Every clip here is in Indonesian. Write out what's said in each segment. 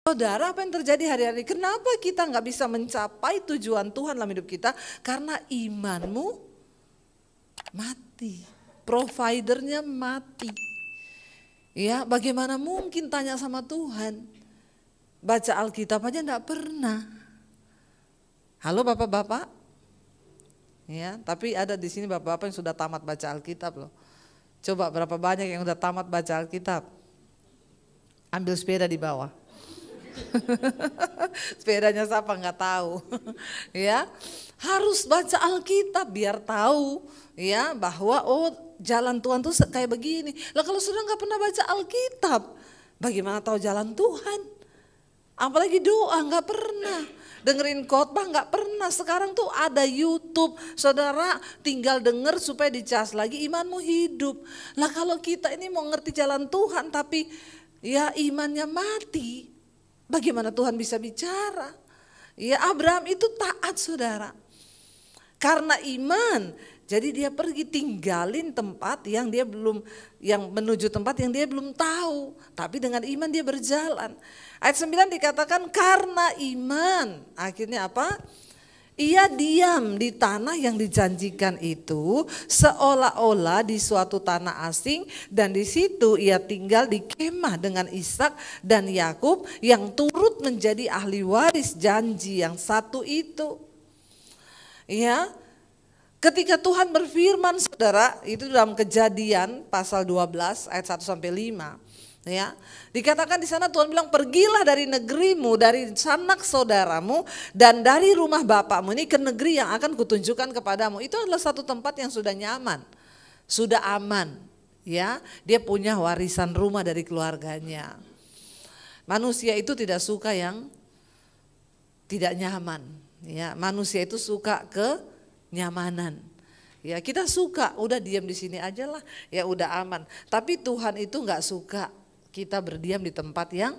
Saudara, apa yang terjadi hari-hari? Kenapa kita nggak bisa mencapai tujuan Tuhan dalam hidup kita? Karena imanmu mati, providernya mati. Ya, bagaimana mungkin tanya sama Tuhan? Baca Alkitab aja enggak pernah. Halo Bapak-bapak? Ya, tapi ada di sini Bapak-bapak yang sudah tamat baca Alkitab loh. Coba berapa banyak yang udah tamat baca Alkitab? Ambil sepeda di bawah. Sepedanya siapa nggak tahu. Ya, harus baca Alkitab biar tahu ya bahwa oh jalan Tuhan tuh kayak begini. Lah kalau sudah nggak pernah baca Alkitab, bagaimana tahu jalan Tuhan? Apalagi doa nggak pernah, dengerin khotbah nggak pernah. Sekarang tuh ada YouTube, saudara tinggal denger supaya dicas lagi imanmu hidup. Lah kalau kita ini mau ngerti jalan Tuhan tapi ya imannya mati, bagaimana Tuhan bisa bicara? Ya Abraham itu taat saudara, karena iman. Jadi dia pergi tinggalin tempat yang dia belum, yang menuju tempat yang dia belum tahu. Tapi dengan iman dia berjalan. Ayat 9 dikatakan karena iman. Akhirnya apa? Ia diam di tanah yang dijanjikan itu seolah-olah di suatu tanah asing. Dan di situ ia tinggal di kemah dengan Ishak dan Yakub yang turut menjadi ahli waris janji yang satu itu. Ya. Ketika Tuhan berfirman saudara, itu dalam Kejadian pasal 12 ayat 1 sampai 5. Ya, dikatakan di sana Tuhan bilang pergilah dari negerimu, dari sanak saudaramu dan dari rumah bapakmu ini ke negeri yang akan kutunjukkan kepadamu. Itu adalah satu tempat yang sudah nyaman, sudah aman. Ya, dia punya warisan rumah dari keluarganya. Manusia itu tidak suka yang tidak nyaman. Ya, manusia itu suka kenyamanan. Ya kita suka udah diam di sini aja lah, ya udah aman. Tapi Tuhan itu nggak suka kita berdiam di tempat yang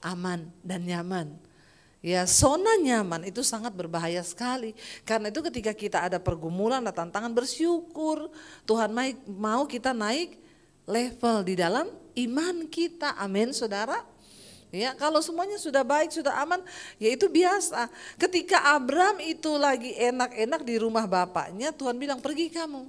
aman dan nyaman. Ya zona nyaman itu sangat berbahaya sekali. Karena itu ketika kita ada pergumulan, ada tantangan, bersyukur Tuhan mau kita naik level di dalam iman kita. Amin saudara. Ya, kalau semuanya sudah baik, sudah aman, ya itu biasa. Ketika Abraham itu lagi enak-enak di rumah bapaknya, Tuhan bilang pergi kamu,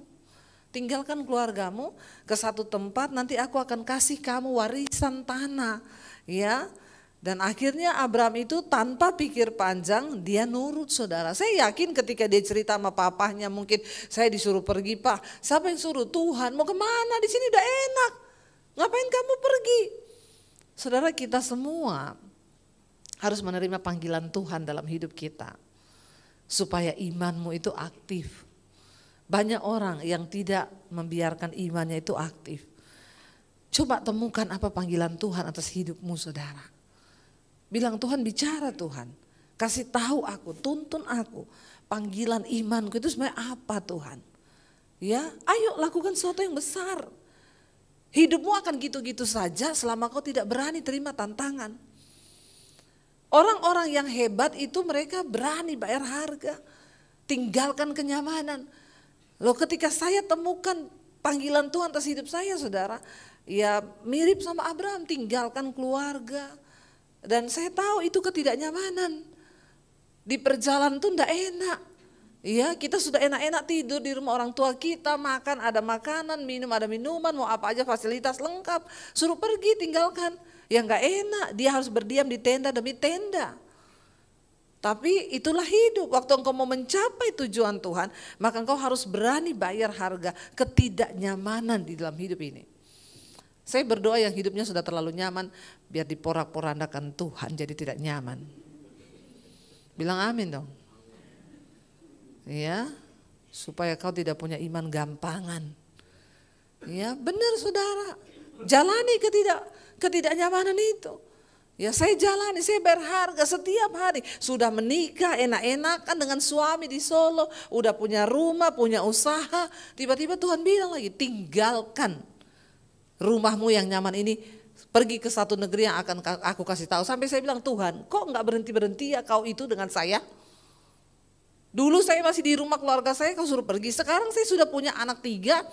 tinggalkan keluargamu ke satu tempat, nanti aku akan kasih kamu warisan tanah. Ya, dan akhirnya Abraham itu tanpa pikir panjang dia nurut saudara. Saya yakin ketika dia cerita sama papahnya, mungkin saya disuruh pergi pak, siapa yang suruh? Tuhan. Mau kemana? Di sini udah enak, ngapain kamu pergi? Saudara, kita semua harus menerima panggilan Tuhan dalam hidup kita supaya imanmu itu aktif. Banyak orang yang tidak membiarkan imannya itu aktif. Coba temukan apa panggilan Tuhan atas hidupmu saudara. Bilang Tuhan, bicara Tuhan, kasih tahu aku, tuntun aku. Panggilan imanku itu sebenarnya apa Tuhan? Ya, ayo lakukan sesuatu yang besar. Hidupmu akan gitu-gitu saja selama kau tidak berani terima tantangan. Orang-orang yang hebat itu mereka berani bayar harga, tinggalkan kenyamanan. Loh ketika saya temukan panggilan Tuhan atas hidup saya saudara, ya mirip sama Abraham, tinggalkan keluarga. Dan saya tahu itu ketidaknyamanan. Di perjalanan itu enggak enak. Ya, kita sudah enak-enak tidur di rumah orang tua kita, makan ada makanan, minum ada minuman, mau apa aja fasilitas lengkap. Suruh pergi tinggalkan, ya enggak enak, dia harus berdiam di tenda demi tenda. Tapi itulah hidup, waktu engkau mau mencapai tujuan Tuhan, maka engkau harus berani bayar harga ketidaknyamanan di dalam hidup ini. Saya berdoa yang hidupnya sudah terlalu nyaman, biar diporak-porandakan Tuhan jadi tidak nyaman. Bilang amin dong. Ya, supaya kau tidak punya iman gampangan. Ya, benar saudara. Jalani ketidaknyamanan itu. Ya, saya jalani, saya berharga setiap hari. Sudah menikah, enak-enakan dengan suami di Solo, udah punya rumah, punya usaha. Tiba-tiba Tuhan bilang lagi, tinggalkan rumahmu yang nyaman ini, pergi ke satu negeri yang akan aku kasih tahu. Sampai saya bilang, Tuhan, kok enggak berhenti-berhenti ya kau itu dengan saya? Dulu saya masih di rumah keluarga saya, kau suruh pergi. Sekarang saya sudah punya anak 3,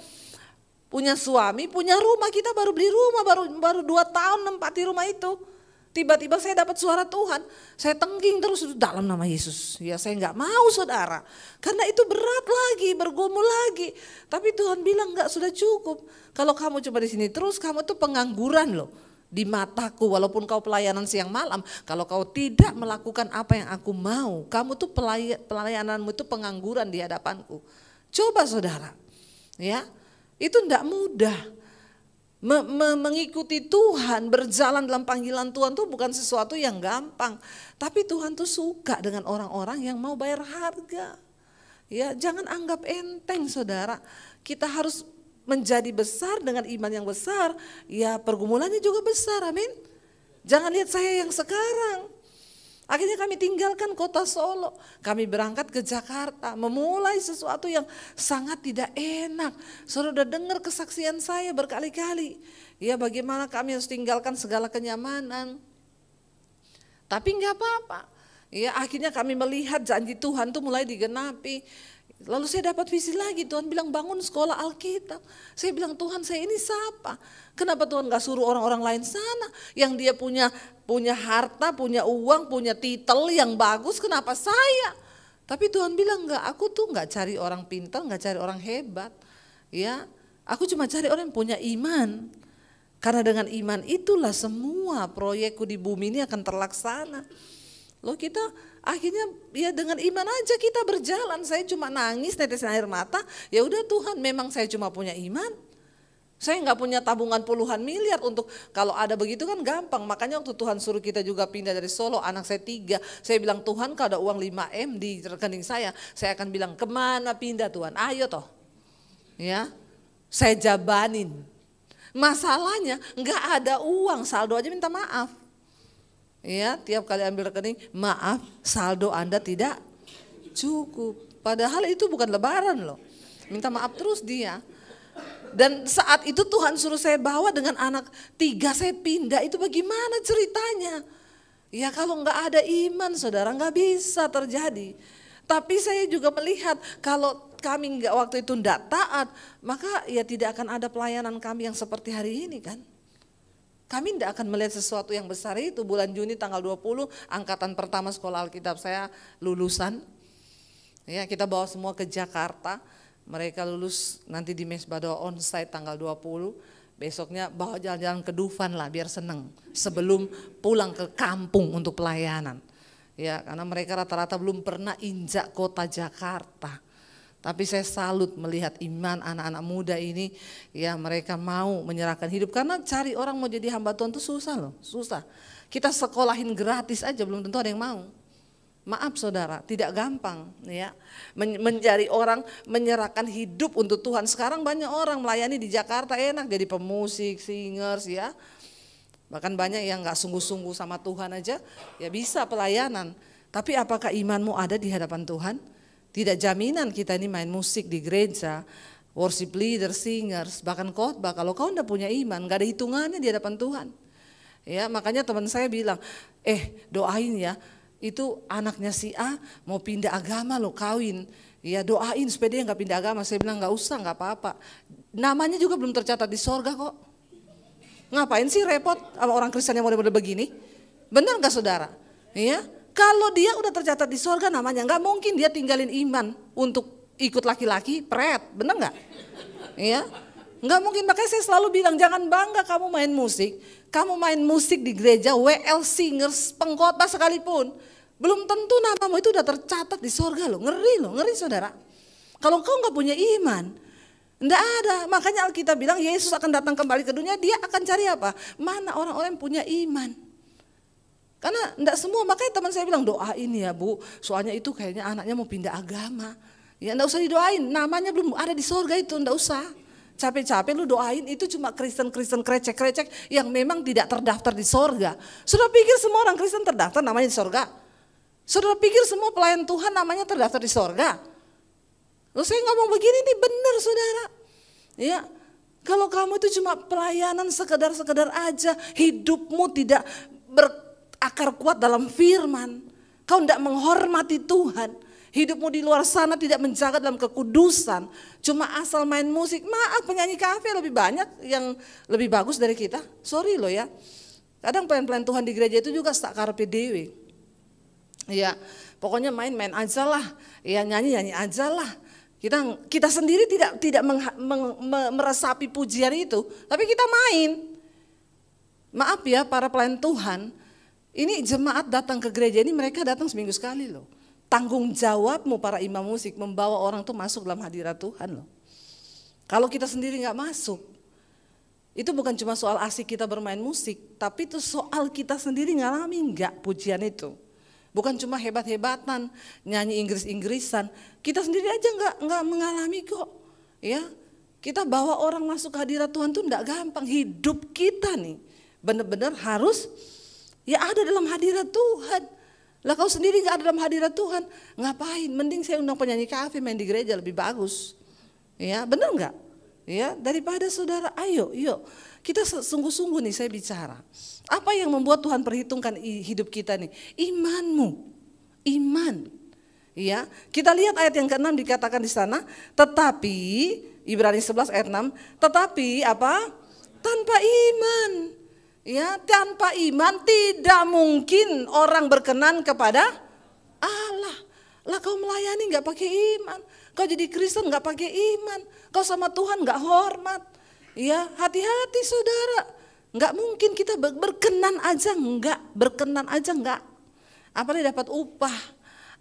punya suami, punya rumah. Kita baru beli rumah, baru 2 tahun nempati rumah itu. Tiba-tiba saya dapat suara Tuhan, saya tengging terus dalam nama Yesus. Ya saya nggak mau saudara, karena itu berat lagi, bergumul lagi. Tapi Tuhan bilang nggak, sudah cukup. Kalau kamu coba di sini terus, kamu tuh pengangguran loh di mataku. Walaupun kau pelayanan siang malam, kalau kau tidak melakukan apa yang aku mau, kamu tuh pelayananmu itu pengangguran di hadapanku. Coba saudara, ya itu nggak mudah. Mengikuti Tuhan, berjalan dalam panggilan Tuhan tuh bukan sesuatu yang gampang. Tapi Tuhan tuh suka dengan orang-orang yang mau bayar harga. Ya, jangan anggap enteng saudara. Kita harus menjadi besar dengan iman yang besar. Ya, pergumulannya juga besar, amin. Jangan lihat saya yang sekarang. Akhirnya kami tinggalkan kota Solo, kami berangkat ke Jakarta, memulai sesuatu yang sangat tidak enak. Saudara udah dengar kesaksian saya berkali-kali, ya bagaimana kami harus tinggalkan segala kenyamanan. Tapi nggak apa-apa, ya akhirnya kami melihat janji Tuhan tuh mulai digenapi. Lalu saya dapat visi lagi, Tuhan bilang bangun sekolah Alkitab. Saya bilang Tuhan, saya ini siapa? Kenapa Tuhan gak suruh orang-orang lain sana yang dia punya harta, punya uang, punya titel yang bagus, kenapa saya? Tapi Tuhan bilang enggak, aku tuh gak cari orang pintar, gak cari orang hebat. Ya, aku cuma cari orang yang punya iman. Karena dengan iman itulah semua proyekku di bumi ini akan terlaksana. Loh kita akhirnya ya dengan iman aja kita berjalan. Saya cuma nangis, netesin air mata. Ya udah Tuhan, memang saya cuma punya iman. Saya nggak punya tabungan puluhan miliar untuk kalau ada begitu kan gampang. Makanya waktu Tuhan suruh kita juga pindah dari Solo, anak saya 3. Saya bilang Tuhan kalau ada uang 5M di rekening saya akan bilang kemana pindah Tuhan? Ayo toh, ya saya jabanin. Masalahnya nggak ada uang, saldo aja minta maaf. Ya, tiap kali ambil rekening, maaf saldo Anda tidak cukup. Padahal itu bukan lebaran loh. Minta maaf terus dia. Dan saat itu Tuhan suruh saya bawa dengan anak 3 saya pindah, itu bagaimana ceritanya? Ya kalau nggak ada iman saudara nggak bisa terjadi. Tapi saya juga melihat kalau kami nggak waktu itu nggak taat, maka ya tidak akan ada pelayanan kami yang seperti hari ini kan. Kami tidak akan melihat sesuatu yang besar itu. Bulan Juni tanggal 20 angkatan pertama sekolah Alkitab saya lulusan. Ya, kita bawa semua ke Jakarta. Mereka lulus nanti di Mesbado onsite tanggal 20. Besoknya bawa jalan-jalan ke Dufan lah biar seneng. Sebelum pulang ke kampung untuk pelayanan. Ya, karena mereka rata-rata belum pernah injak kota Jakarta. Tapi saya salut melihat iman anak-anak muda ini, ya mereka mau menyerahkan hidup. Karena cari orang mau jadi hamba Tuhan itu susah loh, susah. Kita sekolahin gratis aja belum tentu ada yang mau. Maaf saudara, tidak gampang ya. Mencari orang menyerahkan hidup untuk Tuhan. Sekarang banyak orang melayani di Jakarta enak jadi pemusik, singers ya. Bahkan banyak yang gak sungguh-sungguh sama Tuhan aja, ya bisa pelayanan. Tapi apakah imanmu ada di hadapan Tuhan? Tidak jaminan kita ini main musik di gereja, worship leader, singers, bahkan khotbah. Kalau kau tidak punya iman, gak ada hitungannya di hadapan Tuhan. Ya, makanya teman saya bilang, doain ya, itu anaknya si A mau pindah agama loh, kawin. Ya doain supaya dia gak pindah agama. Saya bilang gak usah, gak apa-apa. Namanya juga belum tercatat di sorga kok. Ngapain sih repot sama orang Kristen yang model-model begini? Benar gak saudara? Ya. Kalau dia udah tercatat di sorga namanya, nggak mungkin dia tinggalin iman untuk ikut laki-laki, pret, bener nggak? Ya, nggak mungkin. Makanya saya selalu bilang jangan bangga kamu main musik di gereja, WL singers, pengkhotbah sekalipun, belum tentu namamu itu udah tercatat di sorga loh, ngeri saudara. Kalau kau nggak punya iman, nggak ada. Makanya Alkitab bilang Yesus akan datang kembali ke dunia, dia akan cari apa? Mana orang-orang yang punya iman? Karena enggak semua, makanya teman saya bilang doain ya Bu, soalnya itu kayaknya anaknya mau pindah agama. Ya enggak usah didoain, namanya belum ada di sorga itu, enggak usah. Capek-capek lu doain, itu cuma Kristen-Kristen krecek-krecek yang memang tidak terdaftar di sorga. Saudara pikir semua orang Kristen terdaftar namanya di sorga? Saudara pikir semua pelayan Tuhan namanya terdaftar di sorga? Loh saya ngomong begini nih benar saudara. Ya, kalau kamu itu cuma pelayanan sekedar aja, hidupmu tidak akar kuat dalam firman, kau tidak menghormati Tuhan, hidupmu di luar sana tidak menjaga dalam kekudusan, cuma asal main musik. Maaf, penyanyi kafe lebih banyak yang lebih bagus dari kita, sorry loh ya. Kadang pelayan-pelayan Tuhan di gereja itu juga sak karepe dewe. Ya, pokoknya main-main aja lah, ya nyanyi-nyanyi aja lah. Kita sendiri tidak meresapi pujian itu, tapi kita main. Maaf ya para pelayan Tuhan, ini jemaat datang ke gereja ini mereka datang seminggu sekali loh. Tanggung jawabmu para imam musik membawa orang tuh masuk dalam hadirat Tuhan loh. Kalau kita sendiri nggak masuk, itu bukan cuma soal asik kita bermain musik, tapi itu soal kita sendiri ngalami nggak pujian itu. Bukan cuma hebat-hebatan, nyanyi Inggris-Inggrisan, kita sendiri aja nggak mengalami kok. Ya, kita bawa orang masuk hadirat Tuhan tuh nggak gampang. Hidup kita nih benar-benar harus ya ada dalam hadirat Tuhan. Lah kau sendiri nggak ada dalam hadirat Tuhan, ngapain? Mending saya undang penyanyi kafe main di gereja lebih bagus. Ya, benar nggak? Ya, daripada saudara, ayo, yuk kita sungguh-sungguh nih saya bicara. Apa yang membuat Tuhan perhitungkan hidup kita nih? Imanmu, iman. Ya, kita lihat ayat yang ke-6 dikatakan di sana, tetapi Ibrani 11 ayat 6, tetapi apa? Tanpa iman. Ya, tanpa iman tidak mungkin orang berkenan kepada Allah. Lah kau melayani nggak pakai iman, kau jadi Kristen nggak pakai iman, kau sama Tuhan nggak hormat. Ya, hati-hati saudara. Nggak mungkin kita berkenan aja enggak. Apalagi dapat upah,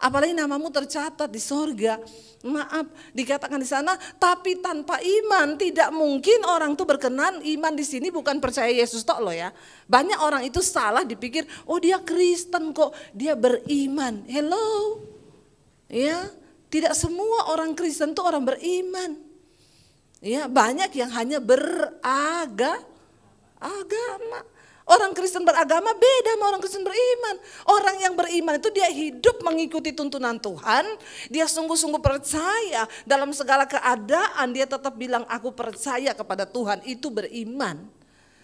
apalagi namamu tercatat di sorga. Maaf, dikatakan di sana, tapi tanpa iman tidak mungkin orang tuh berkenan. Iman di sini bukan percaya Yesus tok loh ya. Banyak orang itu salah dipikir, oh dia Kristen kok, dia beriman. Hello, ya, tidak semua orang Kristen tuh orang beriman. Ya, banyak yang hanya agama. Orang Kristen beragama beda sama orang Kristen beriman. Orang yang beriman itu dia hidup mengikuti tuntunan Tuhan. Dia sungguh-sungguh percaya dalam segala keadaan. Dia tetap bilang aku percaya kepada Tuhan, itu beriman.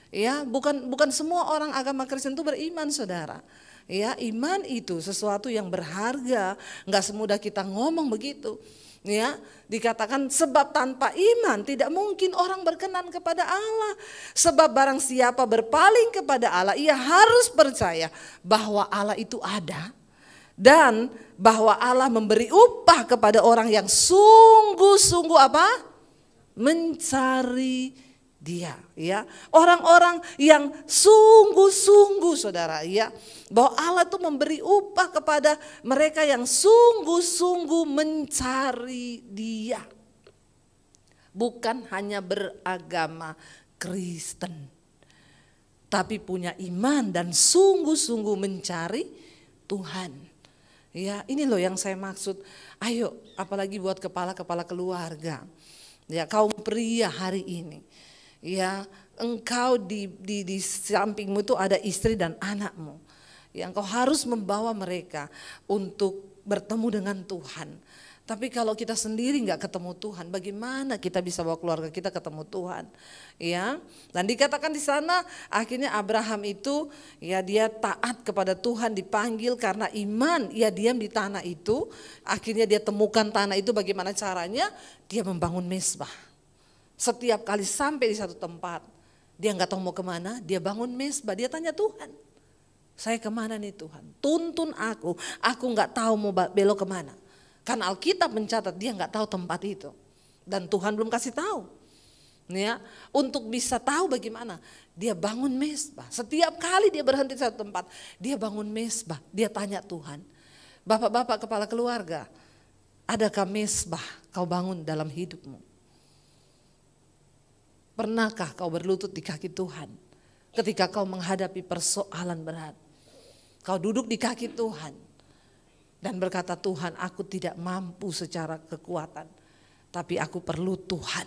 Ya, bukan semua orang agama Kristen itu beriman saudara. Ya, iman itu sesuatu yang berharga. Enggak semudah kita ngomong begitu. Ya, dikatakan sebab tanpa iman tidak mungkin orang berkenan kepada Allah. Sebab barang siapa berpaling kepada Allah, ia harus percaya bahwa Allah itu ada dan bahwa Allah memberi upah kepada orang yang sungguh-sungguh apa? Mencari Dia, ya. Orang-orang yang sungguh-sungguh saudara, ya. Bahwa Allah itu memberi upah kepada mereka yang sungguh-sungguh mencari Dia. Bukan hanya beragama Kristen, tapi punya iman dan sungguh-sungguh mencari Tuhan. Ya, ini loh yang saya maksud. Ayo, apalagi buat kepala-kepala keluarga. Ya, kaum pria hari ini. Ya, engkau di sampingmu itu ada istri dan anakmu. Ya, engkau harus membawa mereka untuk bertemu dengan Tuhan. Tapi kalau kita sendiri nggak ketemu Tuhan, bagaimana kita bisa bawa keluarga kita ketemu Tuhan? Ya, dan dikatakan di sana akhirnya Abraham itu ya dia taat kepada Tuhan, dipanggil karena iman, ia diam di tanah itu. Akhirnya dia temukan tanah itu, bagaimana caranya? Dia membangun mezbah. Setiap kali sampai di satu tempat, dia nggak tahu mau kemana, dia bangun mezbah, dia tanya Tuhan, saya kemana nih Tuhan? Tuntun aku nggak tahu mau belok kemana. Kan Alkitab mencatat dia nggak tahu tempat itu, dan Tuhan belum kasih tahu. Ya, untuk bisa tahu bagaimana, dia bangun mezbah. Setiap kali dia berhenti di satu tempat, dia bangun mezbah, dia tanya Tuhan, bapak-bapak kepala keluarga, adakah mezbah kau bangun dalam hidupmu? Pernahkah kau berlutut di kaki Tuhan ketika kau menghadapi persoalan berat? Kau duduk di kaki Tuhan dan berkata, Tuhan, aku tidak mampu secara kekuatan, tapi aku perlu Tuhan.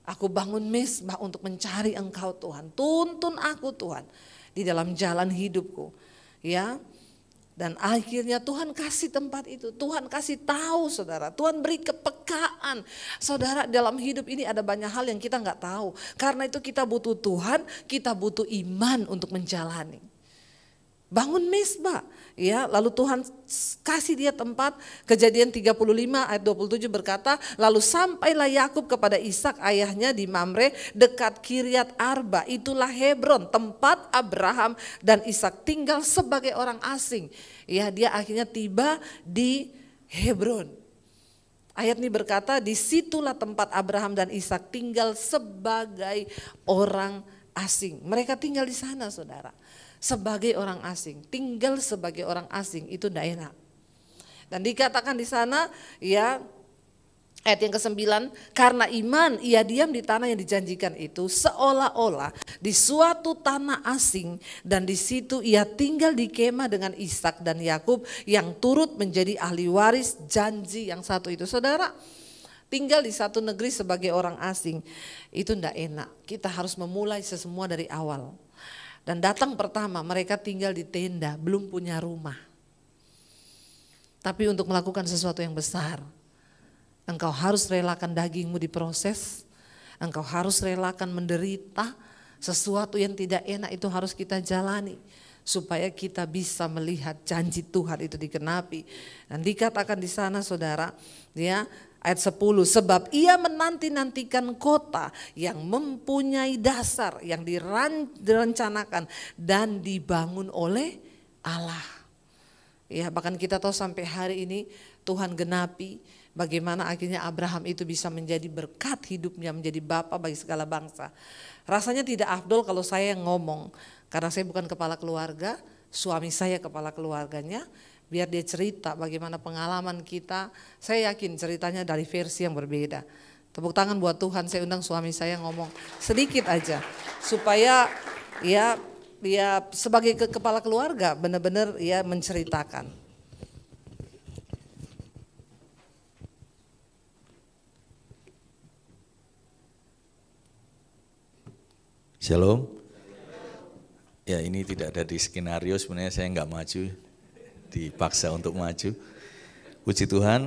Aku bangun mezbah untuk mencari Engkau Tuhan. Tuntun aku Tuhan di dalam jalan hidupku. Ya. Dan akhirnya Tuhan kasih tempat itu, Tuhan kasih tahu saudara, Tuhan beri kepekaan. Saudara, dalam hidup ini ada banyak hal yang kita nggak tahu. Karena itu kita butuh Tuhan, kita butuh iman untuk menjalani. bangun mesbah. Ya, lalu Tuhan kasih dia tempat. Kejadian 35 ayat 27 berkata, lalu sampailah Yakub kepada Ishak ayahnya di Mamre dekat Kiryat Arba, itulah Hebron, tempat Abraham dan Ishak tinggal sebagai orang asing. Ya, dia akhirnya tiba di Hebron. Ayat ini berkata, disitulah tempat Abraham dan Ishak tinggal sebagai orang asing. Mereka tinggal di sana, saudara. Sebagai orang asing, tinggal sebagai orang asing itu tidak enak. Dan dikatakan di sana, ya, ayat yang ke-9, karena iman ia diam di tanah yang dijanjikan itu seolah-olah di suatu tanah asing, dan di situ ia tinggal di kemah dengan Ishak dan Yakub yang turut menjadi ahli waris janji yang satu itu. Saudara, tinggal di satu negeri sebagai orang asing itu tidak enak. Kita harus memulai sesemua dari awal. Dan datang pertama mereka tinggal di tenda, belum punya rumah. Tapi untuk melakukan sesuatu yang besar, engkau harus relakan dagingmu diproses, engkau harus relakan menderita, sesuatu yang tidak enak itu harus kita jalani. Supaya kita bisa melihat janji Tuhan itu digenapi. Dan dikatakan di sana, saudara, ya, ayat 10, sebab ia menanti-nantikan kota yang mempunyai dasar, yang direncanakan dan dibangun oleh Allah. Ya, bahkan kita tahu sampai hari ini Tuhan genapi bagaimana akhirnya Abraham itu bisa menjadi berkat hidupnya, menjadi bapa bagi segala bangsa. Rasanya tidak afdol kalau saya yang ngomong, karena saya bukan kepala keluarga, suami saya kepala keluarganya. Biar dia cerita bagaimana pengalaman kita. Saya yakin ceritanya dari versi yang berbeda. Tepuk tangan buat Tuhan, saya undang suami saya ngomong sedikit aja. Supaya ya sebagai kepala keluarga benar-benar ya menceritakan. Shalom. Ya, ini tidak ada di skenario, sebenarnya saya nggak maju. Dipaksa untuk maju. Puji Tuhan,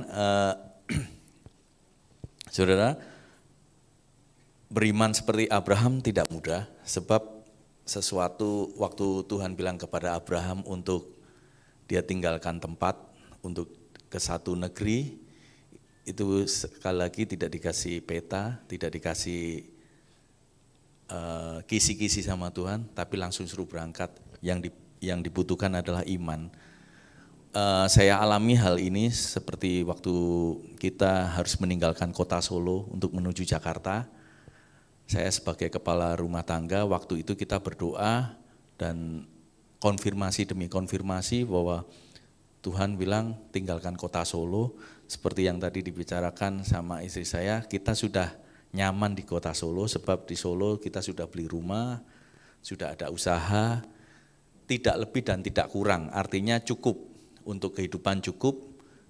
saudara, beriman seperti Abraham tidak mudah, sebab sesuatu waktu Tuhan bilang kepada Abraham untuk dia tinggalkan tempat untuk ke satu negeri, itu sekali lagi tidak dikasih peta, tidak dikasih kisi-kisi sama Tuhan, tapi langsung suruh berangkat. Yang dibutuhkan adalah iman. Saya alami hal ini seperti waktu kita harus meninggalkan kota Solo untuk menuju Jakarta. Saya sebagai kepala rumah tangga, waktu itu kita berdoa dan konfirmasi demi konfirmasi bahwa Tuhan bilang tinggalkan kota Solo. Seperti yang tadi dibicarakan sama istri saya, kita sudah nyaman di kota Solo sebab di Solo kita sudah beli rumah, sudah ada usaha, tidak lebih dan tidak kurang, artinya cukup. Untuk kehidupan cukup,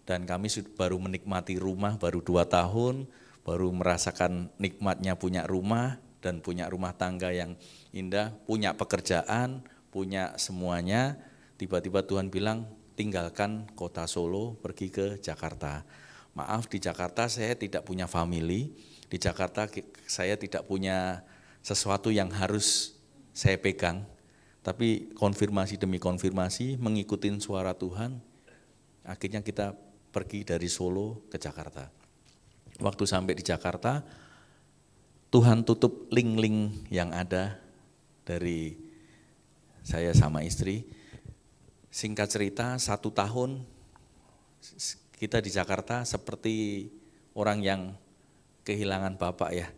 dan kami baru menikmati rumah baru 2 tahun, baru merasakan nikmatnya punya rumah dan punya rumah tangga yang indah, punya pekerjaan, punya semuanya. Tiba-tiba Tuhan bilang tinggalkan kota Solo, pergi ke Jakarta. Maaf, di Jakarta saya tidak punya family, di Jakarta saya tidak punya sesuatu yang harus saya pegang. Tapi konfirmasi demi konfirmasi, mengikuti suara Tuhan, akhirnya kita pergi dari Solo ke Jakarta. Waktu sampai di Jakarta, Tuhan tutup link-link yang ada dari saya sama istri. Singkat cerita, 1 tahun kita di Jakarta seperti orang yang kehilangan bapak ya.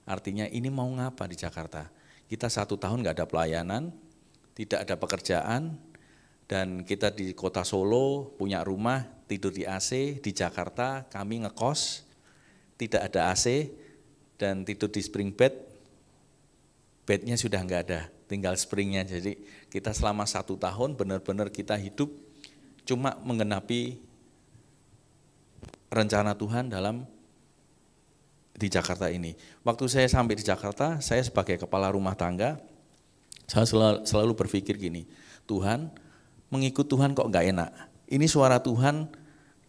Artinya ini mau ngapa di Jakarta? Kita 1 tahun gak ada pelayanan, tidak ada pekerjaan, dan kita di kota Solo punya rumah, tidur di AC. Di Jakarta kami ngekos, tidak ada AC dan tidur di spring bed, bednya sudah enggak ada, tinggal springnya. Jadi kita selama 1 tahun benar-benar kita hidup cuma menggenapi rencana Tuhan di Jakarta ini. Waktu saya sampai di Jakarta, saya sebagai kepala rumah tangga, saya selalu berpikir gini, Tuhan, mengikut Tuhan kok enggak enak. Ini suara Tuhan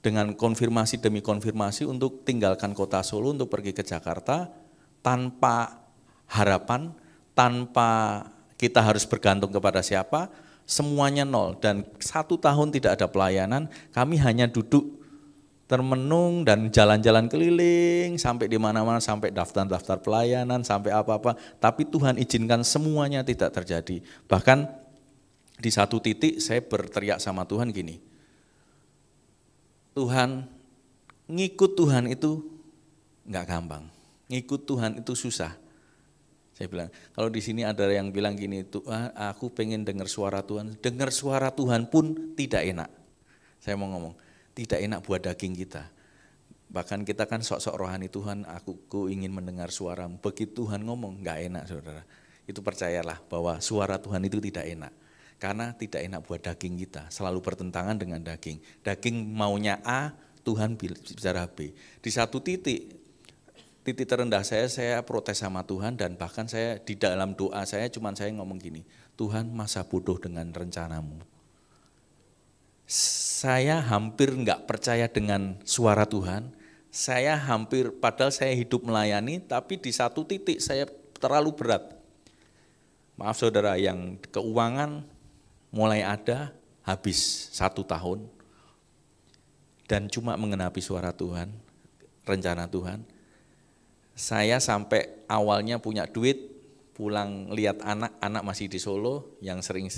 dengan konfirmasi demi konfirmasi untuk tinggalkan kota Solo untuk pergi ke Jakarta tanpa harapan, tanpa kita harus bergantung kepada siapa, semuanya nol. Dan 1 tahun tidak ada pelayanan, kami hanya duduk termenung dan jalan-jalan keliling sampai di mana-mana, sampai daftar-daftar pelayanan, sampai apa-apa. Tapi Tuhan izinkan semuanya tidak terjadi. Bahkan di satu titik saya berteriak sama Tuhan gini, Tuhan, ngikut Tuhan itu enggak gampang, ngikut Tuhan itu susah. Saya bilang, kalau di sini ada yang bilang gini, Tuhan, aku pengen dengar suara Tuhan. Dengar suara Tuhan pun tidak enak. Saya mau ngomong, tidak enak buat daging kita. Bahkan kita kan sok-sok rohani, Tuhan, aku ingin mendengar suaramu. Begitu Tuhan ngomong, enggak enak saudara. Itu percayalah bahwa suara Tuhan itu tidak enak. Karena tidak enak buat daging kita, selalu bertentangan dengan daging. Daging maunya A, Tuhan bicara B. Di satu titik terendah saya protes sama Tuhan, dan bahkan saya di dalam doa saya ngomong gini, Tuhan, masa bodoh dengan rencanamu. Saya hampir enggak percaya dengan suara Tuhan, saya hampir, padahal saya hidup melayani, tapi di satu titik saya terlalu berat. Maaf saudara, yang keuangan mulai ada, habis 1 tahun, dan cuma mengenapi suara Tuhan, rencana Tuhan. Saya sampai awalnya punya duit, pulang lihat anak masih di Solo, yang sering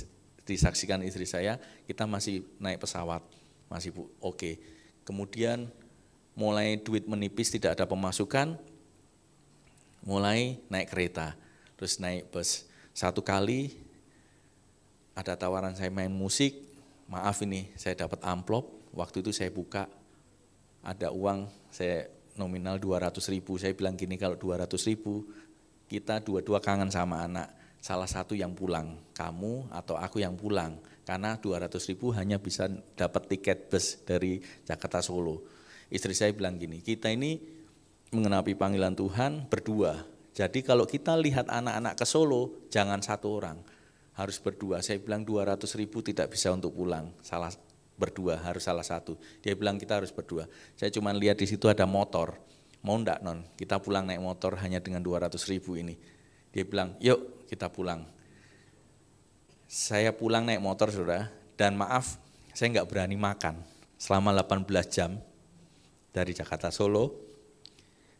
disaksikan istri saya, kita masih naik pesawat, masih oke. Kemudian mulai duit menipis, tidak ada pemasukan, mulai naik kereta, terus naik bus. Satu kali ada tawaran saya main musik, maaf ini saya dapat amplop, waktu itu saya buka, ada uang, saya nominal 200.000, saya bilang gini, kalau 200.000 kita dua-dua kangen sama anak, salah satu yang pulang, kamu atau aku yang pulang, karena 200.000 hanya bisa dapat tiket bus dari Jakarta Solo. Istri saya bilang gini, kita ini mengenapi panggilan Tuhan berdua, jadi kalau kita lihat anak-anak ke Solo, jangan 1 orang, harus berdua. Saya bilang 200.000 tidak bisa untuk pulang, berdua, harus salah satu. Dia bilang kita harus berdua. Saya cuma lihat di situ ada motor, mau enggak non, kita pulang naik motor hanya dengan 200.000 ini. Dia bilang, yuk kita pulang. Saya pulang naik motor saudara, dan maaf, saya enggak berani makan. Selama 18 jam dari Jakarta Solo,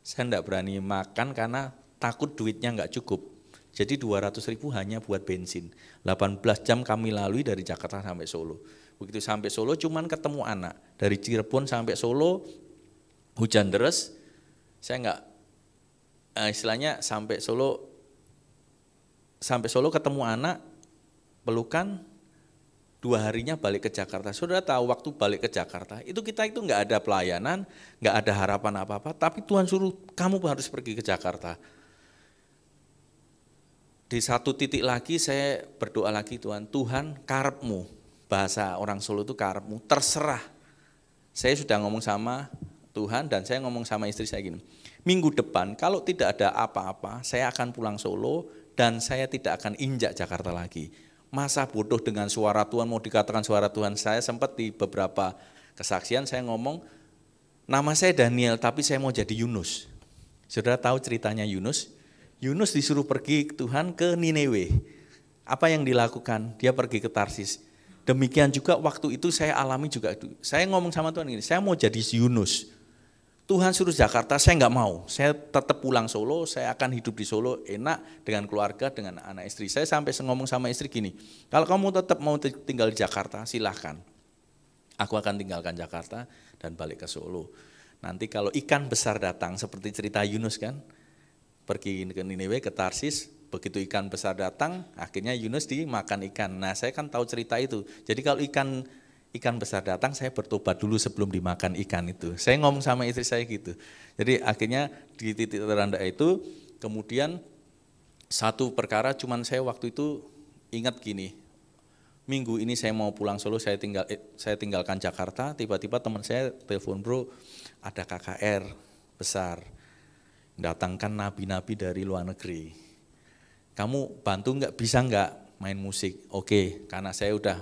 saya enggak berani makan karena takut duitnya enggak cukup. Jadi 200.000 hanya buat bensin. 18 jam kami lalui dari Jakarta sampai Solo. Begitu sampai Solo cuman ketemu anak. Dari Cirebon sampai Solo, hujan deras, saya enggak, istilahnya sampai Solo ketemu anak, pelukan, 2 harinya balik ke Jakarta. Saudara tahu waktu balik ke Jakarta, itu kita itu enggak ada pelayanan, enggak ada harapan apa-apa, tapi Tuhan suruh kamu harus pergi ke Jakarta. Di satu titik lagi saya berdoa lagi, Tuhan karepmu, bahasa orang Solo itu karepmu, terserah. Saya sudah ngomong sama Tuhan dan saya ngomong sama istri saya gini, minggu depan kalau tidak ada apa-apa, saya akan pulang Solo dan saya tidak akan injak Jakarta lagi. Masa bodoh dengan suara Tuhan, mau dikatakan suara Tuhan. Saya sempat di beberapa kesaksian saya ngomong, nama saya Daniel tapi saya mau jadi Yunus. Saudara tahu ceritanya Yunus? Yunus disuruh pergi Tuhan ke Niniwe. Apa yang dilakukan? Dia pergi ke Tarsis. Demikian juga waktu itu saya alami juga itu. Saya ngomong sama Tuhan gini, saya mau jadi Yunus. Tuhan suruh Jakarta, saya enggak mau. Saya tetap pulang Solo, saya akan hidup di Solo enak dengan keluarga, dengan anak istri. Saya sampai ngomong sama istri gini, kalau kamu tetap mau tinggal di Jakarta, silahkan. Aku akan tinggalkan Jakarta dan balik ke Solo. Nanti kalau ikan besar datang, seperti cerita Yunus kan, pergi ke Niniwe, ke Tarsis, begitu ikan besar datang, akhirnya Yunus dimakan ikan. Nah saya kan tahu cerita itu, jadi kalau ikan besar datang, saya bertobat dulu sebelum dimakan ikan itu. Saya ngomong sama istri saya gitu. Jadi akhirnya di titik terendah itu, kemudian satu perkara cuman saya waktu itu ingat gini, minggu ini saya mau pulang Solo, saya tinggalkan Jakarta, tiba-tiba teman saya telepon, bro ada KKR besar, datangkan nabi-nabi dari luar negeri. Kamu bantu enggak, bisa enggak main musik? Oke, karena saya udah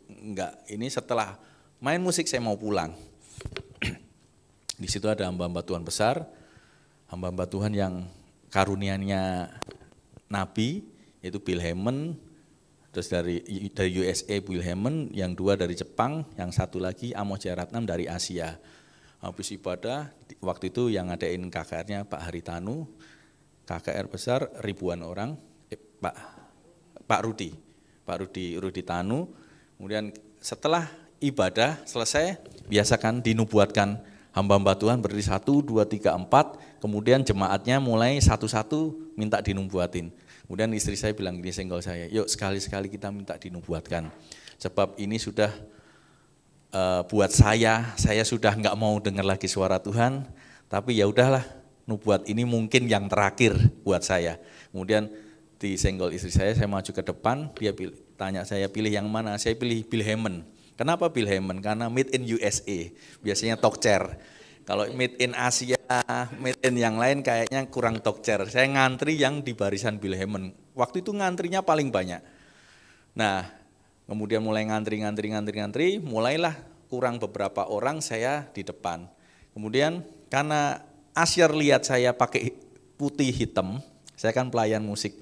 enggak, ini setelah main musik saya mau pulang. Di situ ada hamba-hamba Tuhan besar, hamba-hamba Tuhan yang karunianya nabi, yaitu Bill Hamon, Terus dari USA Bill Hamon, yang 2 dari Jepang, yang 1 lagi Amos Jayaratnam dari Asia. Habis ibadah, waktu itu yang ngadain KKR-nya Pak Haritanu, KKR besar ribuan orang, Pak Rudi Tanu. Kemudian setelah ibadah selesai, biasakan dinubuatkan hamba-hamba Tuhan berdiri 1, 2, 3, 4, kemudian jemaatnya mulai satu-satu minta dinubuatin. Kemudian istri saya bilang gini, senggol saya, yuk sekali-sekali kita minta dinubuatkan. Sebab ini sudah buat saya sudah nggak mau dengar lagi suara Tuhan, tapi ya udahlah, nubuat ini mungkin yang terakhir buat saya. Kemudian disenggol istri saya maju ke depan, dia tanya saya pilih yang mana, saya pilih Bill Hamon. Kenapa Bill Hamon? Karena made in USA, biasanya talk chair. Kalau made in Asia, made in yang lain kayaknya kurang talk chair. Saya ngantri yang di barisan Bill Hamon. Waktu itu ngantrinya paling banyak. Nah, kemudian mulai ngantri, mulailah kurang beberapa orang saya di depan. Kemudian karena Asyar lihat saya pakai putih hitam, saya kan pelayan musik.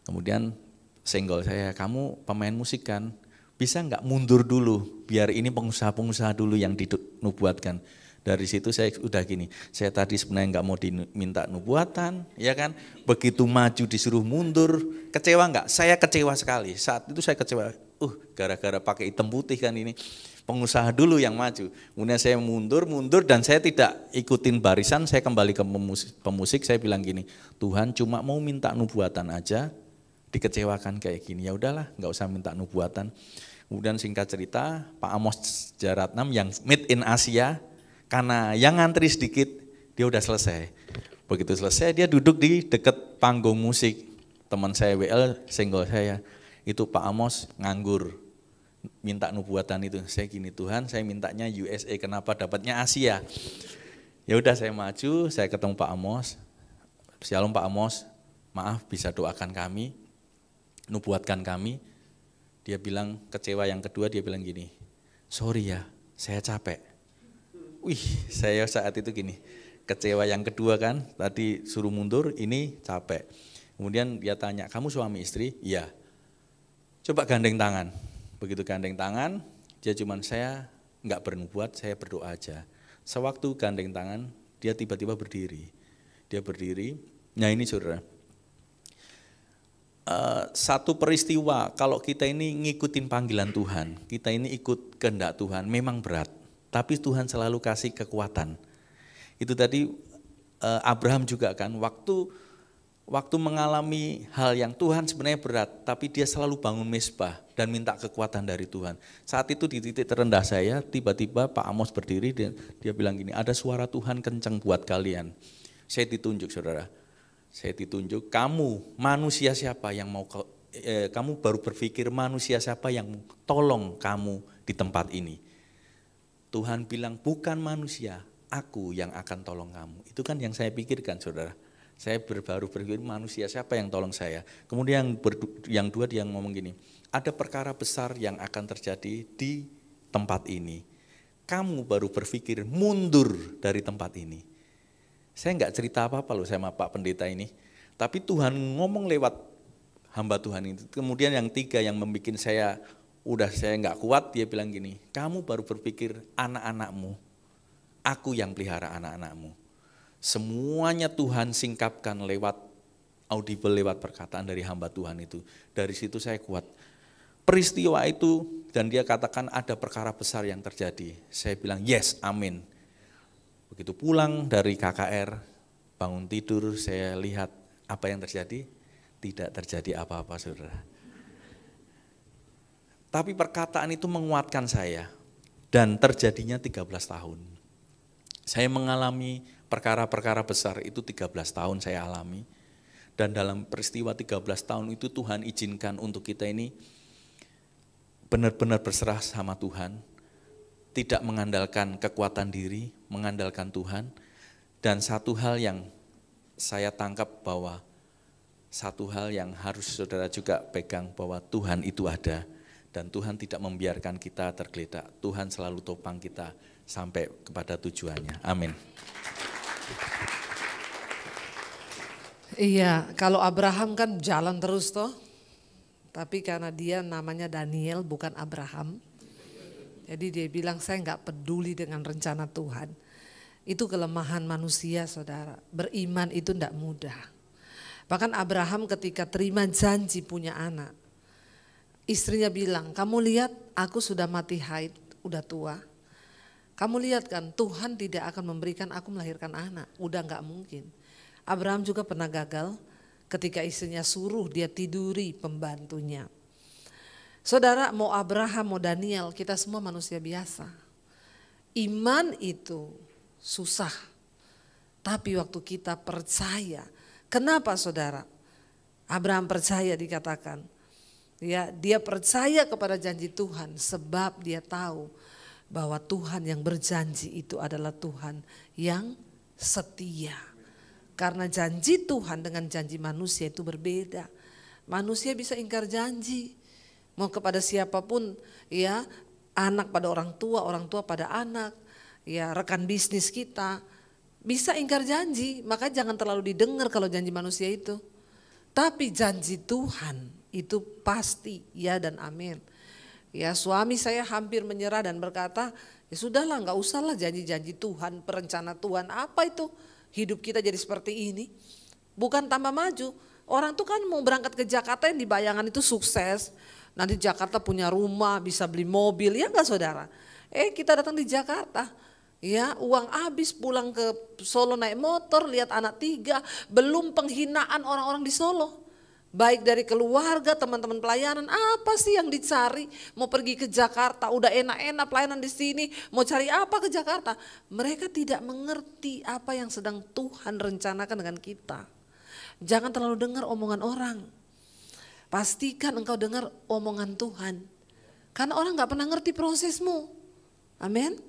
Kemudian senggol saya, kamu pemain musik kan, bisa nggak mundur dulu, biar ini pengusaha-pengusaha dulu yang dinubuatkan. Dari situ saya udah gini, saya tadi sebenarnya nggak mau diminta nubuatan, ya kan? Begitu maju disuruh mundur, kecewa nggak? Saya kecewa sekali. Saat itu saya kecewa. Gara-gara pakai hitam putih kan ini, pengusaha dulu yang maju. Kemudian saya mundur dan saya tidak ikutin barisan. Saya kembali ke pemusik. Saya bilang gini, Tuhan cuma mau minta nubuatan aja, dikecewakan kayak gini. Ya udahlah, nggak usah minta nubuatan. Kemudian singkat cerita, Pak Amos Jayaratnam yang made in Asia. Karena yang ngantri sedikit, dia udah selesai. Begitu selesai, dia duduk di dekat panggung musik. Teman saya WL senggol saya, itu Pak Amos nganggur, minta nubuatan itu. Saya gini, Tuhan saya mintanya USA, kenapa dapatnya Asia? Ya udah saya maju, saya ketemu Pak Amos. Shalom Pak Amos, maaf bisa doakan kami, nubuatkan kami. Dia bilang kecewa yang kedua, dia bilang gini, sorry ya, saya capek. Wih, saya saat itu gini, kecewa yang kedua kan, tadi suruh mundur, ini capek. Kemudian dia tanya, kamu suami istri? Iya. Coba gandeng tangan. Begitu gandeng tangan, dia cuman saya enggak bernubuat, saya berdoa aja. Sewaktu gandeng tangan, dia tiba-tiba berdiri. Dia berdiri, nah ini saudara. Satu peristiwa, kalau kita ini ngikutin panggilan Tuhan, kita ini ikut kehendak Tuhan, memang berat. Tapi Tuhan selalu kasih kekuatan. Itu tadi Abraham juga kan, waktu mengalami hal yang Tuhan sebenarnya berat, tapi dia selalu bangun mezbah dan minta kekuatan dari Tuhan. Saat itu di titik terendah saya, tiba-tiba Pak Amos berdiri dan dia bilang gini, ada suara Tuhan kencang buat kalian. Saya ditunjuk saudara, saya ditunjuk, kamu manusia siapa yang mau, kamu baru berpikir manusia siapa yang tolong kamu di tempat ini. Tuhan bilang bukan manusia, aku yang akan tolong kamu. Itu kan yang saya pikirkan saudara. Saya baru berpikir manusia siapa yang tolong saya. Kemudian yang dua dia ngomong gini, ada perkara besar yang akan terjadi di tempat ini. Kamu baru berpikir mundur dari tempat ini. Saya enggak cerita apa-apa loh sama Pak Pendeta ini. Tapi Tuhan ngomong lewat hamba Tuhan itu. Kemudian yang tiga yang membuat saya enggak kuat, dia bilang gini, kamu baru berpikir anak-anakmu, aku yang pelihara anak-anakmu. Semuanya Tuhan singkapkan lewat audible, lewat perkataan dari hamba Tuhan itu. Dari situ saya kuat. Peristiwa itu dan dia katakan ada perkara besar yang terjadi. Saya bilang yes, amin. Begitu pulang dari KKR, bangun tidur, saya lihat apa yang terjadi, tidak terjadi apa-apa saudara. Tapi perkataan itu menguatkan saya dan terjadinya 13 tahun. Saya mengalami perkara-perkara besar itu 13 tahun saya alami. Dan dalam peristiwa 13 tahun itu Tuhan izinkan untuk kita ini benar-benar berserah sama Tuhan. Tidak mengandalkan kekuatan diri, mengandalkan Tuhan. Dan satu hal yang saya tangkap bahwa satu hal yang harus saudara juga pegang bahwa Tuhan itu ada. Dan Tuhan tidak membiarkan kita tergeletak. Tuhan selalu topang kita sampai kepada tujuannya. Amin. Iya, kalau Abraham kan jalan terus toh. Tapi karena dia namanya Daniel bukan Abraham, jadi dia bilang saya nggak peduli dengan rencana Tuhan. Itu kelemahan manusia, saudara. Beriman itu tidak mudah. Bahkan Abraham ketika terima janji punya anak, istrinya bilang, kamu lihat aku sudah mati haid, udah tua. Kamu lihat kan Tuhan tidak akan memberikan aku melahirkan anak, udah nggak mungkin. Abraham juga pernah gagal ketika istrinya suruh dia tiduri pembantunya. Saudara, mau Abraham, mau Daniel, kita semua manusia biasa. Iman itu susah. Tapi waktu kita percaya, kenapa saudara? Abraham percaya dikatakan. Ya, dia percaya kepada janji Tuhan sebab dia tahu bahwa Tuhan yang berjanji itu adalah Tuhan yang setia. Karena janji Tuhan dengan janji manusia itu berbeda. Manusia bisa ingkar janji. Mau kepada siapapun, ya, anak pada orang tua pada anak, ya, rekan bisnis kita bisa ingkar janji. Maka jangan terlalu didengar kalau janji manusia itu. Tapi janji Tuhan itu pasti ya dan amin. Ya, suami saya hampir menyerah dan berkata, ya sudahlah, nggak usahlah janji-janji Tuhan, perencana Tuhan, apa itu? Hidup kita jadi seperti ini, bukan tambah maju. Orang tuh kan mau berangkat ke Jakarta yang dibayangan itu sukses. Nanti Jakarta punya rumah, bisa beli mobil, ya enggak saudara? Kita datang di Jakarta, ya uang habis, pulang ke Solo naik motor, lihat anak 3, belum penghinaan orang-orang di Solo. Baik dari keluarga, teman-teman pelayanan, apa sih yang dicari? Mau pergi ke Jakarta, udah enak-enak pelayanan di sini, mau cari apa ke Jakarta? Mereka tidak mengerti apa yang sedang Tuhan rencanakan dengan kita. Jangan terlalu dengar omongan orang. Pastikan engkau dengar omongan Tuhan. Karena orang gak pernah ngerti prosesmu. Amin.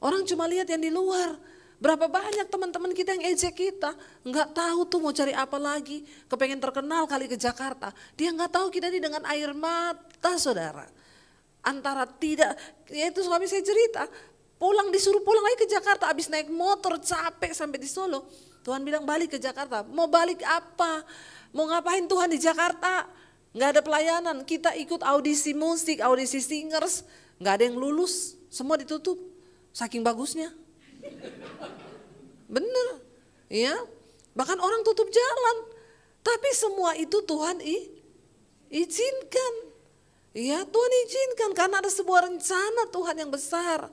Orang cuma lihat yang di luar. Berapa banyak teman-teman kita yang ejek kita, nggak tahu tuh mau cari apa lagi, kepengen terkenal kali ke Jakarta. Dia nggak tahu kita ini dengan air mata, saudara. Antara tidak, ya itu suami saya cerita, disuruh pulang lagi ke Jakarta, abis naik motor capek sampai di Solo. Tuhan bilang balik ke Jakarta, mau balik apa? Mau ngapain Tuhan di Jakarta? Nggak ada pelayanan, kita ikut audisi musik, audisi singers, nggak ada yang lulus, semua ditutup, saking bagusnya. Bener, ya. Bahkan orang tutup jalan. Tapi semua itu Tuhan izinkan. Ya, Tuhan izinkan karena ada sebuah rencana Tuhan yang besar.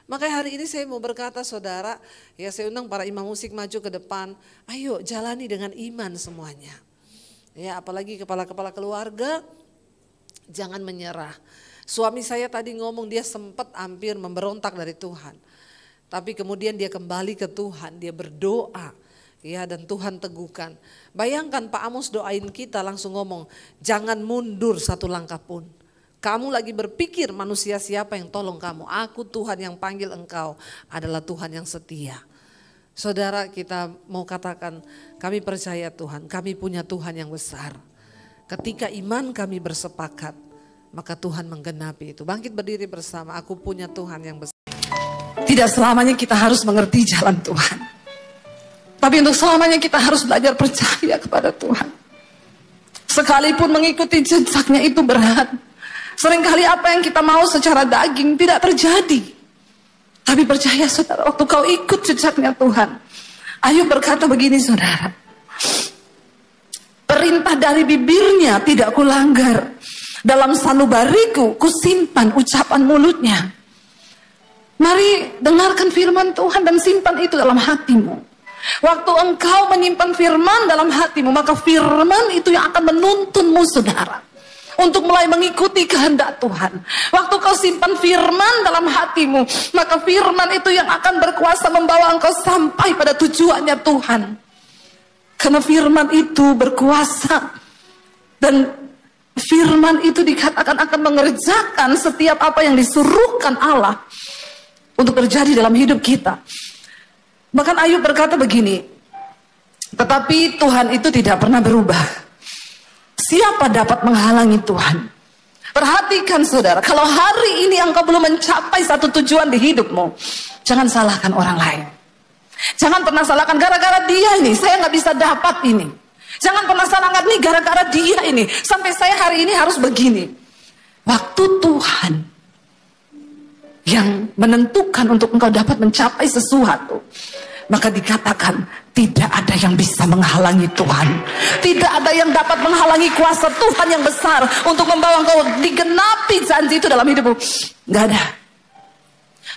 Makanya hari ini saya mau berkata saudara, ya saya undang para imam musik maju ke depan. Ayo jalani dengan iman semuanya. Ya, apalagi kepala-kepala keluarga, jangan menyerah. Suami saya tadi ngomong dia sempat hampir memberontak dari Tuhan. Tapi kemudian dia kembali ke Tuhan, dia berdoa, ya, dan Tuhan teguhkan. Bayangkan Pak Amos doain kita langsung ngomong, jangan mundur satu langkah pun. Kamu lagi berpikir manusia siapa yang tolong kamu, aku Tuhan yang panggil engkau adalah Tuhan yang setia. Saudara, kita mau katakan kami percaya Tuhan, kami punya Tuhan yang besar. Ketika iman kami bersepakat, maka Tuhan menggenapi itu. Bangkit berdiri bersama, aku punya Tuhan yang besar. Tidak selamanya kita harus mengerti jalan Tuhan. Tapi untuk selamanya kita harus belajar percaya kepada Tuhan. Sekalipun mengikuti jejaknya itu berat. Seringkali apa yang kita mau secara daging tidak terjadi. Tapi percaya saudara, waktu kau ikut jejaknya Tuhan. Ayub berkata begini saudara. Perintah dari bibirnya tidak kulanggar. Dalam sanubariku kusimpan ucapan mulutnya. Mari dengarkan firman Tuhan dan simpan itu dalam hatimu. Waktu engkau menyimpan firman dalam hatimu, maka firman itu yang akan menuntunmu saudara. Untuk mulai mengikuti kehendak Tuhan. Waktu kau simpan firman dalam hatimu, maka firman itu yang akan berkuasa membawa engkau sampai pada tujuannya Tuhan. Karena firman itu berkuasa. Dan firman itu dikatakan akan mengerjakan setiap apa yang disuruhkan Allah untuk terjadi dalam hidup kita. Bahkan Ayub berkata begini, tetapi Tuhan itu tidak pernah berubah. Siapa dapat menghalangi Tuhan? Perhatikan saudara, kalau hari ini engkau belum mencapai satu tujuan di hidupmu, jangan salahkan orang lain. Jangan pernah salahkan gara-gara dia ini, saya nggak bisa dapat ini. Jangan pernah salah ingat nih gara-gara dia ini sampai saya hari ini harus begini. Waktu Tuhan yang menentukan untuk engkau dapat mencapai sesuatu, maka dikatakan tidak ada yang bisa menghalangi Tuhan. Tidak ada yang dapat menghalangi kuasa Tuhan yang besar untuk membawa engkau digenapi janji itu dalam hidupmu. Gak ada.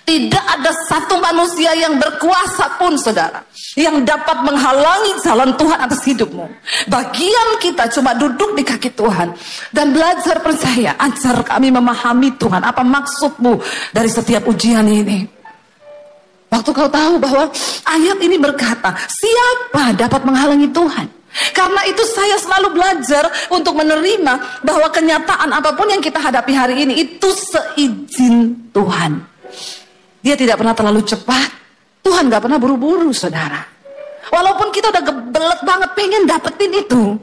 Tidak ada satu manusia yang berkuasa pun, saudara, yang dapat menghalangi jalan Tuhan atas hidupmu. Bagian kita cuma duduk di kaki Tuhan dan belajar percaya. Ajar kami memahami Tuhan, apa maksudmu dari setiap ujian ini. Waktu kau tahu bahwa ayat ini berkata, siapa dapat menghalangi Tuhan? Karena itu saya selalu belajar untuk menerima bahwa kenyataan apapun yang kita hadapi hari ini itu seizin Tuhan. Dia tidak pernah terlalu cepat. Tuhan gak pernah buru-buru, saudara. Walaupun kita udah gebelet banget pengen dapetin itu,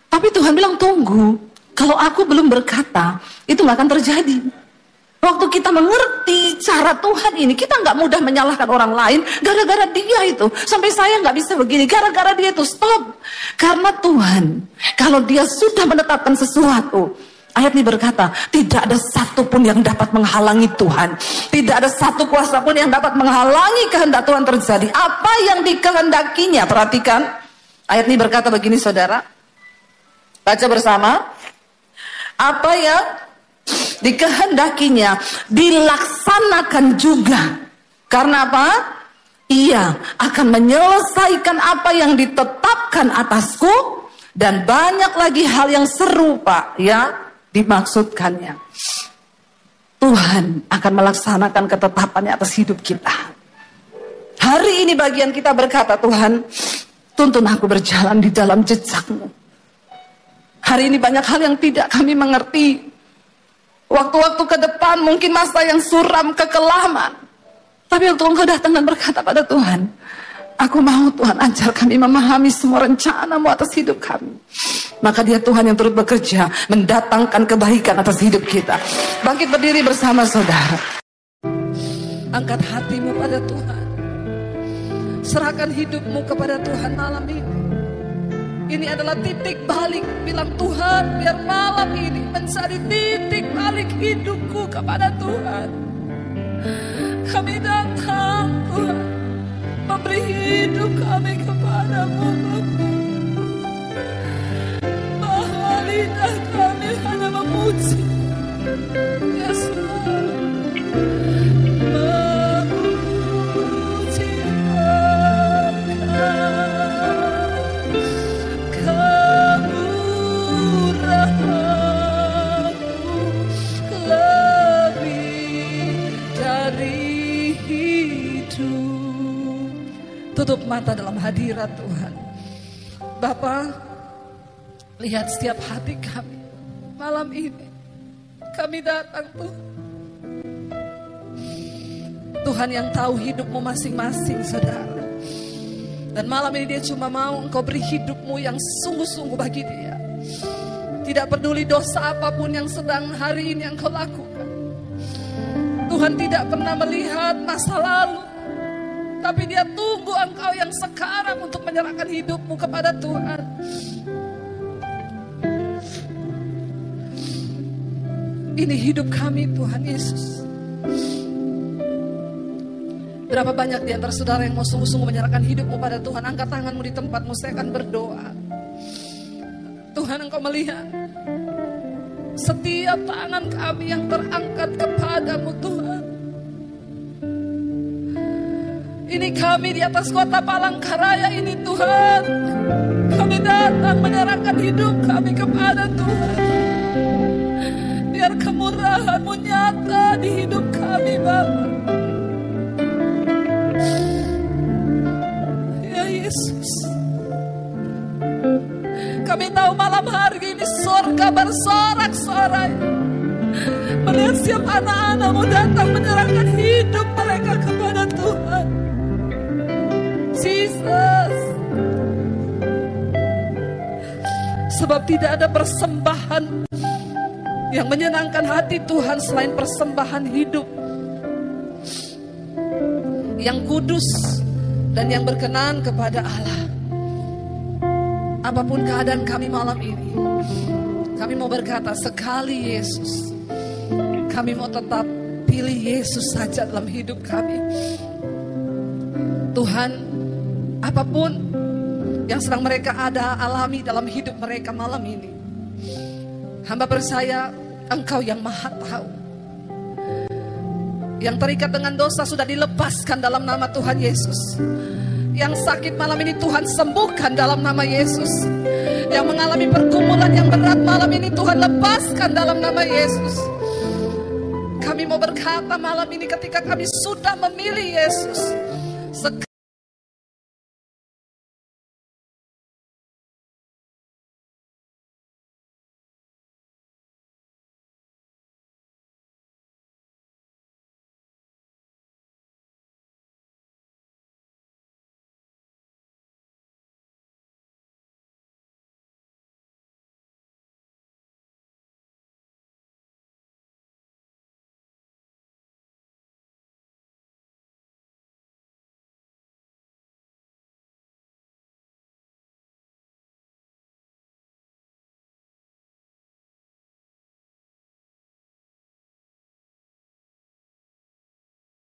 tapi Tuhan bilang tunggu. Kalau aku belum berkata, itu gak akan terjadi. Waktu kita mengerti cara Tuhan ini, kita gak mudah menyalahkan orang lain gara-gara dia itu. Sampai saya gak bisa begini, gara-gara dia itu. Stop. Karena Tuhan, kalau dia sudah menetapkan sesuatu, ayat ini berkata, tidak ada satu pun yang dapat menghalangi Tuhan. Tidak ada satu kuasa pun yang dapat menghalangi kehendak Tuhan terjadi. Apa yang dikehendakinya, perhatikan. Ayat ini berkata begini, saudara. Baca bersama. Apa yang dikehendakinya dilaksanakan juga. Karena apa? Ia akan menyelesaikan apa yang ditetapkan atasku. Dan banyak lagi hal yang serupa, ya, dimaksudkannya. Tuhan akan melaksanakan ketetapannya atas hidup kita. Hari ini bagian kita berkata, Tuhan, tuntun aku berjalan di dalam jejak-Mu. Hari ini banyak hal yang tidak kami mengerti. Waktu-waktu ke depan mungkin masa yang suram, kekelaman. Tapi waktu Engkau datang dan berkata pada Tuhan, aku mau Tuhan ajar kami memahami semua rencana-Mu atas hidup kami. Maka dia Tuhan yang turut bekerja mendatangkan kebaikan atas hidup kita. Bangkit berdiri bersama, saudara. Angkat hatimu pada Tuhan. Serahkan hidupmu kepada Tuhan malam ini. Ini adalah titik balik. Bilang, Tuhan, biar malam ini menjadi titik balik hidupku kepada Tuhan. Kami datang, Tuhan, memberi hidup kami kepadamu, Bapa. Bahwa lidah kami hanya memuji, Yesus, memuji kemurahan-Mu lebih dari hidup. Tutup mata dalam hadirat Tuhan. Bapa, lihat setiap hati kami malam ini. Kami datang, Tuhan. Tuhan yang tahu hidupmu masing-masing, saudara. Dan malam ini dia cuma mau Engkau beri hidupmu yang sungguh-sungguh bagi dia. Tidak peduli dosa apapun yang sedang hari ini Engkau lakukan. Tuhan tidak pernah melihat masa lalu, tapi dia tunggu Engkau yang sekarang untuk menyerahkan hidupmu kepada Tuhan. Ini hidup kami, Tuhan Yesus. Berapa banyak di antara saudara yang mau sungguh-sungguh menyerahkan hidupmu pada Tuhan? Angkat tanganmu di tempatmu, saya akan berdoa. Tuhan, Engkau melihat setiap tangan kami yang terangkat kepadamu, Tuhan. Ini kami di atas kota Palangkaraya ini, Tuhan. Kami datang menyerahkan hidup kami kepada Tuhan. Biar kemurahan-Mu nyata di hidup kami, Bapa. Ya Yesus, kami tahu malam hari ini surga bersorak-sorai melihat setiap anak-anak-Mu datang menyerahkan hidup mereka kepada Tuhan. Jesus, sebab tidak ada persembahan yang menyenangkan hati Tuhan selain persembahan hidup yang kudus dan yang berkenan kepada Allah. Apapun keadaan kami malam ini, kami mau berkata sekali Yesus, kami mau tetap pilih Yesus saja dalam hidup kami. Tuhan, apapun yang sedang mereka alami dalam hidup mereka malam ini, hamba percaya Engkau yang Maha Tahu. Yang terikat dengan dosa sudah dilepaskan dalam nama Tuhan Yesus. Yang sakit malam ini Tuhan sembuhkan dalam nama Yesus. Yang mengalami pergumulan yang berat malam ini Tuhan lepaskan dalam nama Yesus. Kami mau berkata malam ini ketika kami sudah memilih Yesus,